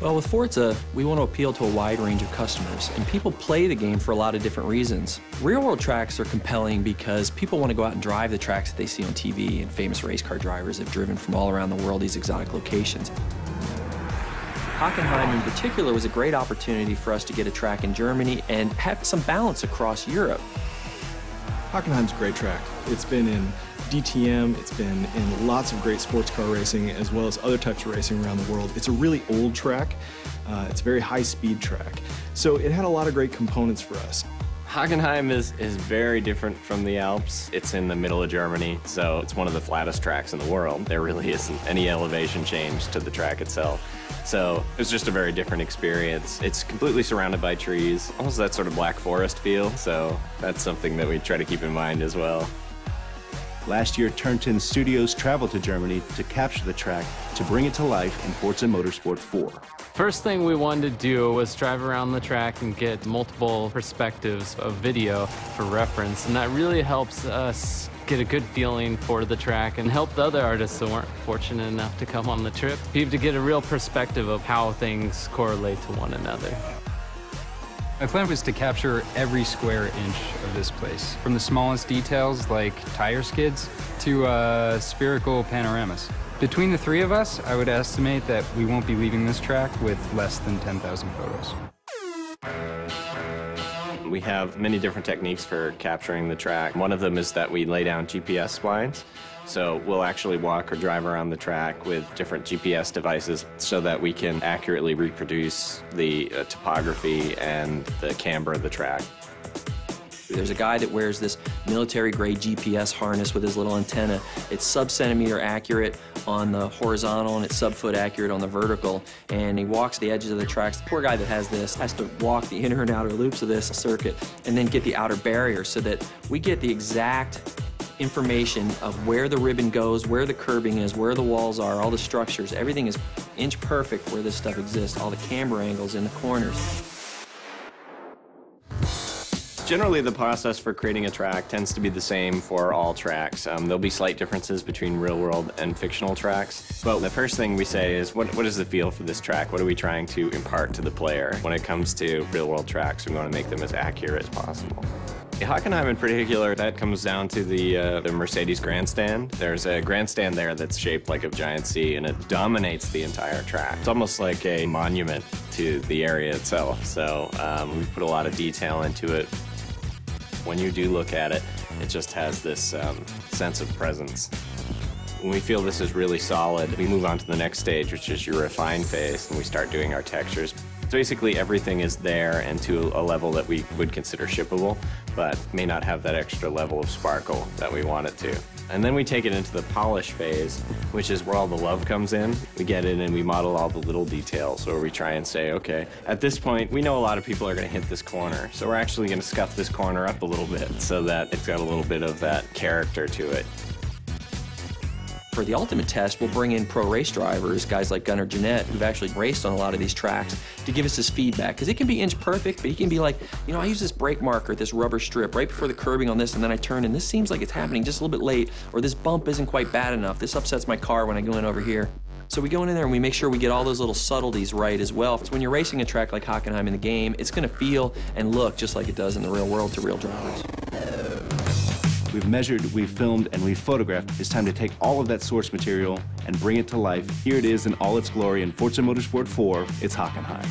Well, with Forza, we want to appeal to a wide range of customers, and people play the game for a lot of different reasons. Real-world tracks are compelling because people want to go out and drive the tracks that they see on TV, and famous race car drivers have driven from all around the world these exotic locations. Hockenheim in particular was a great opportunity for us to get a track in Germany and have some balance across Europe. Hockenheim's a great track. It's been in DTM, it's been in lots of great sports car racing as well as other types of racing around the world. It's a really old track. It's a very high-speed track. So it had a lot of great components for us. Hockenheim is very different from the Alps. It's in the middle of Germany, so it's one of the flattest tracks in the world. There really isn't any elevation change to the track itself. So it was just a very different experience. It's completely surrounded by trees, almost that sort of Black Forest feel, so that's something that we try to keep in mind as well. Last year, Turnton Studios traveled to Germany to capture the track to bring it to life in Forza Motorsport 4. First thing we wanted to do was drive around the track and get multiple perspectives of video for reference, and that really helps us get a good feeling for the track and help the other artists that weren't fortunate enough to come on the trip be able to get a real perspective of how things correlate to one another. My plan was to capture every square inch of this place, from the smallest details like tire skids to spherical panoramas. Between the three of us, I would estimate that we won't be leaving this track with less than 10,000 photos. We have many different techniques for capturing the track. One of them is that we lay down GPS splines. So we'll actually walk or drive around the track with different GPS devices so that we can accurately reproduce the topography and the camber of the track. There's a guy that wears this military-grade GPS harness with his little antenna. It's sub-centimeter accurate on the horizontal and it's sub-foot accurate on the vertical, and he walks the edges of the tracks. The poor guy that has this has to walk the inner and outer loops of this circuit and then get the outer barrier so that we get the exact information of where the ribbon goes, where the curbing is, where the walls are, all the structures. Everything is inch perfect where this stuff exists, all the camber angles in the corners. Generally, the process for creating a track tends to be the same for all tracks. There'll be slight differences between real-world and fictional tracks, but the first thing we say is, what is the feel for this track? What are we trying to impart to the player? When it comes to real-world tracks, we want to make them as accurate as possible. Hockenheim in particular, that comes down to the Mercedes grandstand. There's a grandstand there that's shaped like a giant C, and it dominates the entire track. It's almost like a monument to the area itself, so we put a lot of detail into it. When you do look at it, it just has this sense of presence. When we feel this is really solid, we move on to the next stage, which is your refine phase, and we start doing our textures. So basically everything is there and to a level that we would consider shippable, but may not have that extra level of sparkle that we want it to. And then we take it into the polish phase, which is where all the love comes in. We get in and we model all the little details, where we try and say, okay, at this point, we know a lot of people are going to hit this corner, so we're actually going to scuff this corner up a little bit so that it's got a little bit of that character to it. For the ultimate test, we'll bring in pro race drivers, guys like Gunnar Jeanette, who've actually raced on a lot of these tracks, to give us his feedback. Because it can be inch perfect, but he can be like, you know, I use this brake marker, this rubber strip, right before the curbing on this, and then I turn, and this seems like it's happening just a little bit late, or this bump isn't quite bad enough. This upsets my car when I go in over here. So we go in there and we make sure we get all those little subtleties right as well. So when you're racing a track like Hockenheim in the game, it's going to feel and look just like it does in the real world to real drivers. We've measured, we've filmed, and we've photographed. It's time to take all of that source material and bring it to life. Here it is in all its glory in Forza Motorsport 4. It's Hockenheim.